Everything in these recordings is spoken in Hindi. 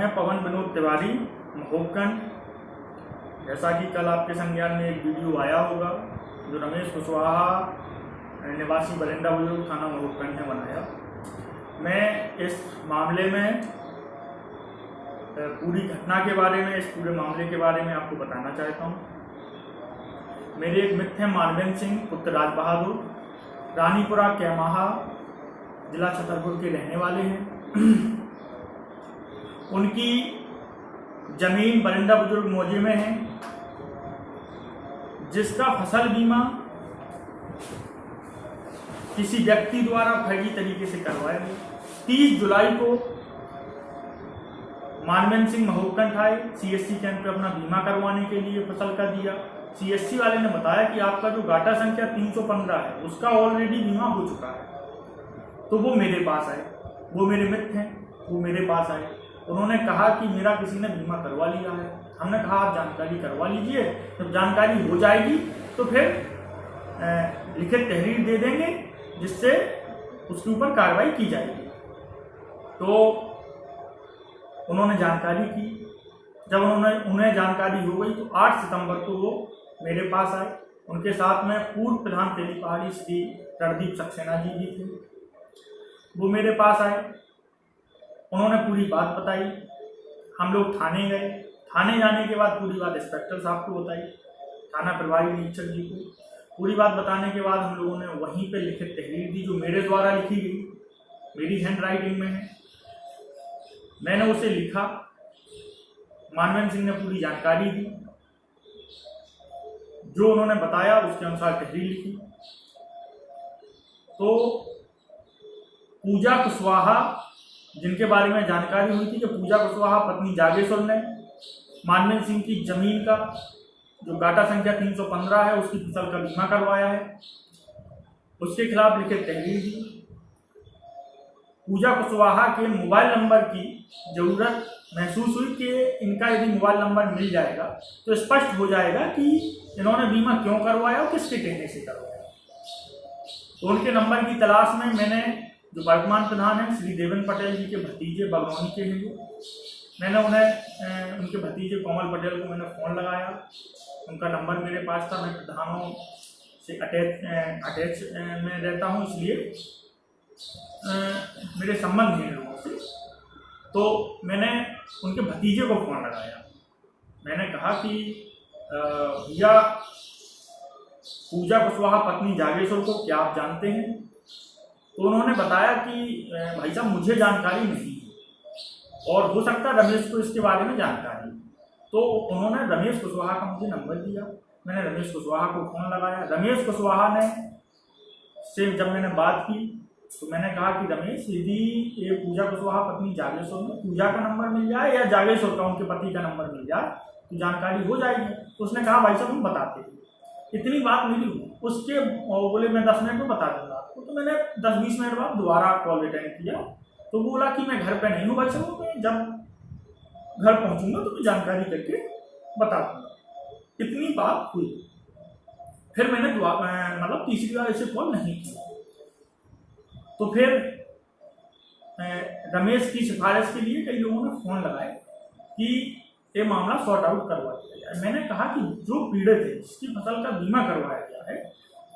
मैं पवन विनोद तिवारी महोबगंज। जैसा कि कल आपके संज्ञान में एक वीडियो आया होगा जो रमेश कुशवाहा निवासी बरिंदा बुजुर्ग थाना महोबगंज ने बनाया। मैं इस मामले में पूरी घटना के बारे में, इस पूरे मामले के बारे में आपको बताना चाहता हूँ। मेरे एक मित्र हैं मानवेंद्र सिंह पुत्र राज बहादुर, रानीपुरा कैमाहा जिला छतरपुर के रहने वाले हैं। उनकी जमीन बरिंदा बुजुर्ग मौजे में है, जिसका फसल बीमा किसी व्यक्ति द्वारा फर्जी तरीके से करवाया गया। 30 जुलाई को मानवेंद्र सिंह महोबगंज आए, CSC केंद्र पर अपना बीमा करवाने के लिए फसल का दिया। CSC वाले ने बताया कि आपका जो गाटा संख्या 315 है उसका ऑलरेडी बीमा हो चुका है। तो वो मेरे पास आए, वो मेरे मित्र हैं, वो मेरे पास आए। उन्होंने कहा कि मेरा किसी ने बीमा करवा लिया है। हमने कहा आप जानकारी करवा लीजिए, जब जानकारी हो जाएगी तो फिर लिखित तहरीर दे देंगे जिससे उसके ऊपर कार्रवाई की जाएगी। तो उन्होंने जानकारी की। जब उन्हें जानकारी हो गई तो 8 सितंबर को वो मेरे पास आए। उनके साथ में पूर्व प्रधान तेली पहाड़ी श्री रणदीप सक्सेना जी भी थे। वो मेरे पास आए, उन्होंने पूरी बात बताई। हम लोग थाने गए। थाने जाने के बाद पूरी बात इंस्पेक्टर साहब को बताई, थाना प्रभारी निरीक्षक जी को। पूरी बात बताने के बाद हम लोगों ने वहीं पे लिखित तहरीर दी जो मेरे द्वारा लिखी गई, मेरी हैंड राइटिंग में है। मैंने उसे लिखा, मानवेंद्र सिंह ने पूरी जानकारी दी, जो उन्होंने बताया उसके अनुसार तहरीर लिखी। तो पूजा कुशवाहा, जिनके बारे में जानकारी हुई थी कि पूजा कुशवाहा पत्नी जागेश्वर ने मानवेंद्र सिंह की जमीन का जो गाटा संख्या 315 है उसकी फसल का बीमा करवाया है, उसके खिलाफ लिखित तहरीर दी। पूजा कुशवाहा के मोबाइल नंबर की जरूरत महसूस हुई कि इनका यदि मोबाइल नंबर मिल जाएगा तो स्पष्ट हो जाएगा कि इन्होंने बीमा क्यों करवाया और किसके कहने से करवाया। तो उनके नंबर की तलाश में मैंने, जो वर्तमान प्रधान है श्री देवेंद्र पटेल जी के भतीजे बगनौनी के हैं, मैंने उन्हें, उनके भतीजे कोमल पटेल को मैंने फ़ोन लगाया। उनका नंबर मेरे पास था। मैं प्रधानों से अटैच में रहता हूँ, इसलिए मेरे संबंध हैं लोगों से। तो मैंने उनके भतीजे को फ़ोन लगाया। मैंने कहा कि भैया पूजा कुशवाहा पत्नी जागेश्वर को क्या आप जानते हैं? तो उन्होंने बताया कि भाई साहब मुझे जानकारी नहीं है और हो सकता है रमेश को इसके बारे में जानकारी। तो उन्होंने रमेश कुशवाहा का मुझे नंबर दिया। मैंने रमेश कुशवाहा को फ़ोन लगाया। रमेश कुशवाहा ने से जब मैंने बात की तो मैंने कहा कि रमेश, यदि ये पूजा कुशवाहा पत्नी जागेश्वर में पूजा का नंबर मिल जाए या जागेश्वर का उनके पति का नंबर मिल जाए तो जानकारी हो जाएगी। तो उसने कहा भाई साहब हम बताते हैं। इतनी बात मिली हुई। उसके बोले मैं 10 मिनट में बता दूंगा आपको। तो मैंने 10-20 मिनट बाद दोबारा कॉल अटेंड किया तो बोला कि मैं घर पे नहीं हूँ भाई साहब, मैं जब घर पहुँचूंगा तो मैं जानकारी करके बता दूंगा। इतनी बात हुई। फिर मैंने मतलब तीसरी बार ऐसे कॉल नहीं किया। तो फिर रमेश की सिफारिश के लिए कई लोगों ने फ़ोन लगाए कि ये मामला सॉर्ट आउट करवा दिया जाए। मैंने कहा कि जो पीड़ित है, जिसकी फसल का बीमा करवाया गया है,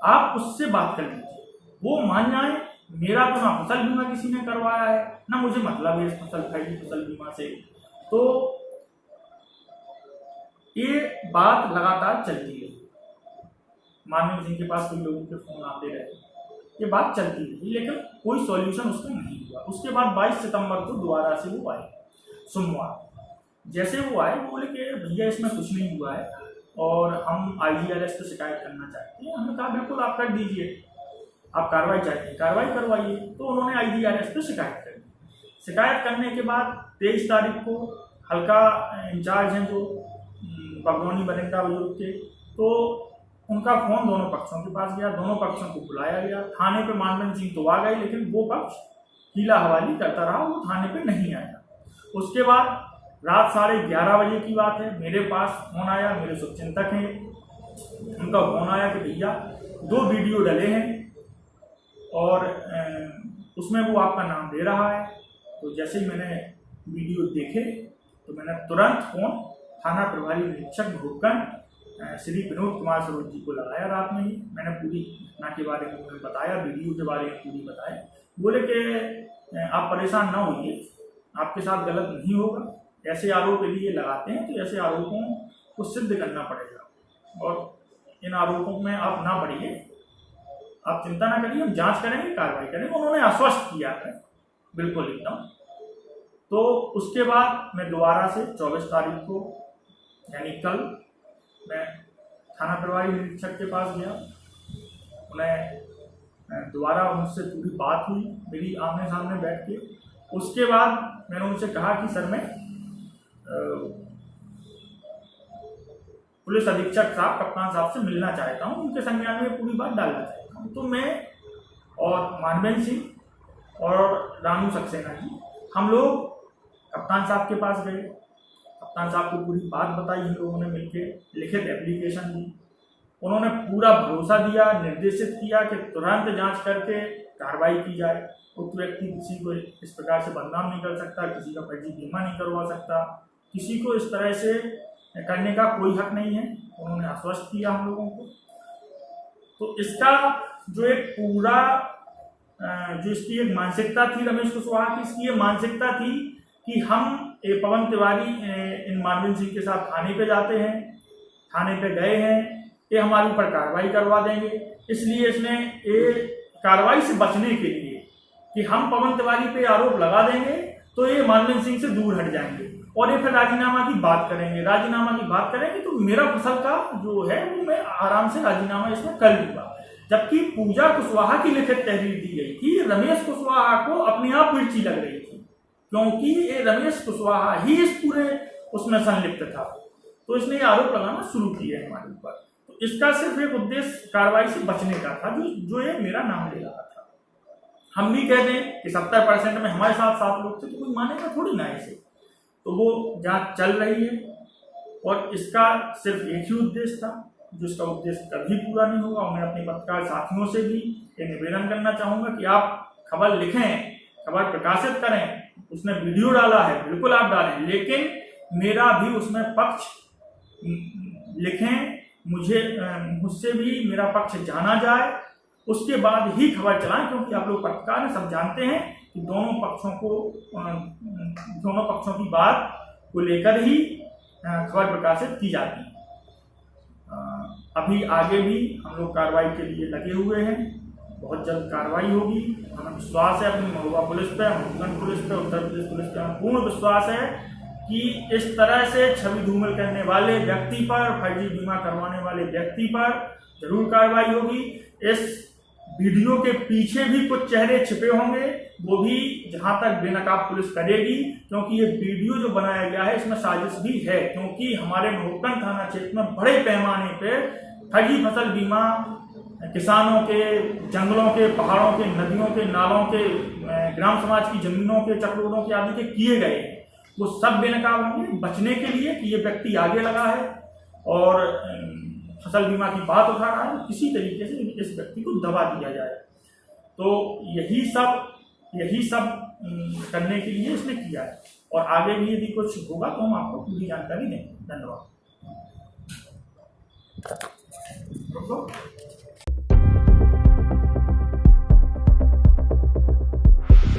आप उससे बात कर लीजिए, वो मान जाए। मेरा तो ना फसल बीमा किसी ने करवाया है, ना मुझे मतलब है इस फसल बीमा से। तो ये बात लगातार चलती रही। मानवेंद्र सिंह के पास कई लोगों के फ़ोन आते रहे, ये बात चलती रही, लेकिन कोई सॉल्यूशन उसका नहीं हुआ। उसके बाद 22 सितंबर को दोबारा से वो आए, सोमवार। जैसे वो आए वो बोले कि भैया इसमें कुछ नहीं हुआ है और हम IGRS पे शिकायत करना चाहते हैं। हमने कहा बिल्कुल आप कर दीजिए, आप कार्रवाई चाहते हैं कार्रवाई करवाइए। तो उन्होंने IGRS पे शिकायत कर दी। शिकायत करने के बाद 23 तारीख को हल्का इंचार्ज हैं जो बगनौनी बरिंदा बुजुर्ग के, तो उनका फ़ोन दोनों पक्षों के पास गया। दोनों पक्षों को बुलाया गया। थाने पे मानवेंद्र सिंह तो आ गए, लेकिन वो पक्ष हीला हवाली करता रहा, वो थाने पे नहीं आया। उसके बाद रात 11:30 बजे की बात है, मेरे पास फ़ोन आया। मेरे शुभचिंतक हैं, उनका फ़ोन आया कि भैया 2 वीडियो डले हैं और उसमें वो आपका नाम दे रहा है। तो जैसे ही मैंने वीडियो देखे मैंने तुरंत फोन थाना प्रभारी निरीक्षक भूपगंज श्री विनोद कुमार सरोज जी को लगाया। रात में ही मैंने पूरी घटना के बारे में उन्हें बताया, वीडियो के बारे में पूरी बताया। बोले कि आप परेशान ना होइए, आपके साथ गलत नहीं होगा, ऐसे आरोप यदि लगाते हैं तो ऐसे आरोपों को सिद्ध करना पड़ेगा और इन आरोपों में आप ना बढ़िए, आप चिंता ना करिए, हम जांच करेंगे, कार्रवाई करेंगे। उन्होंने आश्वस्त किया है बिल्कुल एकदम। तो उसके बाद मैं दोबारा से 24 तारीख को यानी कल मैं थाना प्रभारी निरीक्षक के पास गया। उन्हें दोबारा उनसे पूरी बात हुई मेरी आमने सामने बैठ के। उसके बाद मैंने उनसे कहा कि सर मैं पुलिस अधीक्षक साहब, कप्तान साहब से मिलना चाहता हूँ, उनके संज्ञान में पूरी बात डालना चाहता हूँ। तो मैं और मानवेंद्र सिंह और रानू सक्सेना जी हम लोग कप्तान साहब के पास गए। कप्तान साहब को पूरी बात बताई, हम लोगों ने मिलकर लिखित एप्लीकेशन दी। उन्होंने पूरा भरोसा दिया, निर्देशित किया कि तुरंत जांच करके कार्रवाई की जाए। उक्त व्यक्ति किसी को इस प्रकार से बदनाम नहीं कर सकता, किसी का फर्जी बीमा नहीं करवा सकता, किसी को इस तरह से करने का कोई हक नहीं है। उन्होंने आश्वस्त किया हम लोगों को। तो इसका जो एक पूरा जो इसकी एक मानसिकता थी रमेश कुशवाहा की, इसकी ये मानसिकता थी कि हम पवन तिवारी इन मानवेंद्र सिंह के साथ थाने पे जाते हैं, थाने पे गए हैं, ये हमारे ऊपर कार्रवाई करवा देंगे। इसलिए इसने ये कार्रवाई से बचने के लिए कि हम पवन तिवारी पे आरोप लगा देंगे तो ये मानवेंद्र सिंह से दूर हट जाएंगे और ये फिर राजीनामा की बात करेंगे। राजीनामा की बात करेंगे तो मेरा फसल का जो है वो मैं आराम से राजीनामा इसमें कर लूंगा। जबकि पूजा कुशवाहा की लिखित तहरीर दी गई थी, रमेश कुशवाहा को अपने आप मिर्ची लग रही थी क्योंकि ये रमेश कुशवाहा ही इस पूरे उसमें संलिप्त था। तो इसने ये आरोप लगाना शुरू किया हमारे ऊपर। तो इसका सिर्फ एक उद्देश्य कार्रवाई से बचने का था, जो ये मेरा नाम ले रहा था। हम भी कहते हैं कि 70% में हमारे साथ 7 लोग थे, तो कोई मानेगा थोड़ी ना इसे। तो वो जांच चल रही है और इसका सिर्फ एक ही उद्देश्य था, जो इसका उद्देश्य कभी पूरा नहीं होगा। और मैं अपने पत्रकार साथियों से भी ये निवेदन करना चाहूँगा कि आप खबर लिखें, खबर प्रकाशित करें। उसने वीडियो डाला है, बिल्कुल आप डालें, लेकिन मेरा भी उसमें पक्ष लिखें, मुझसे भी मेरा पक्ष जाना जाए, उसके बाद ही खबर चलाएं। क्योंकि आप लोग पत्रकार हैं, सब जानते हैं कि दोनों पक्षों की बात को लेकर ही खबर प्रकाशित की जाती है। अभी आगे भी हम लोग कार्रवाई के लिए लगे हुए हैं, बहुत जल्द कार्रवाई होगी। हमें विश्वास है अपनी महुआ पुलिस पे, भूपगंज पुलिस पे, उत्तर प्रदेश पुलिस पे हमें पूर्ण विश्वास है कि इस तरह से छवि धूमिल करने वाले व्यक्ति पर, फर्जी बीमा करवाने वाले व्यक्ति पर जरूर कार्रवाई होगी। इस वीडियो के पीछे भी कुछ चेहरे छिपे होंगे, वो भी जहां तक बेनकाब पुलिस करेगी, क्योंकि ये वीडियो जो बनाया गया है इसमें साजिश भी है। क्योंकि हमारे भूपगंज थाना क्षेत्र में बड़े पैमाने पे फर्जी फसल बीमा किसानों के, जंगलों के, पहाड़ों के, नदियों के, नालों के, ग्राम समाज की जमीनों के, चक्रोड़ों के आदि के किए गए हैं। वो सब बेनकाब होंगे बचने के लिए कि ये व्यक्ति आगे लगा है और फसल बीमा की बात उठा रहा है, किसी तरीके से इस व्यक्ति को दबा दिया जाए। तो यही सब करने के लिए इसने किया है और आगे भी यदि कुछ होगा तो हम आपको पूरी जानकारी देंगे। धन्यवाद।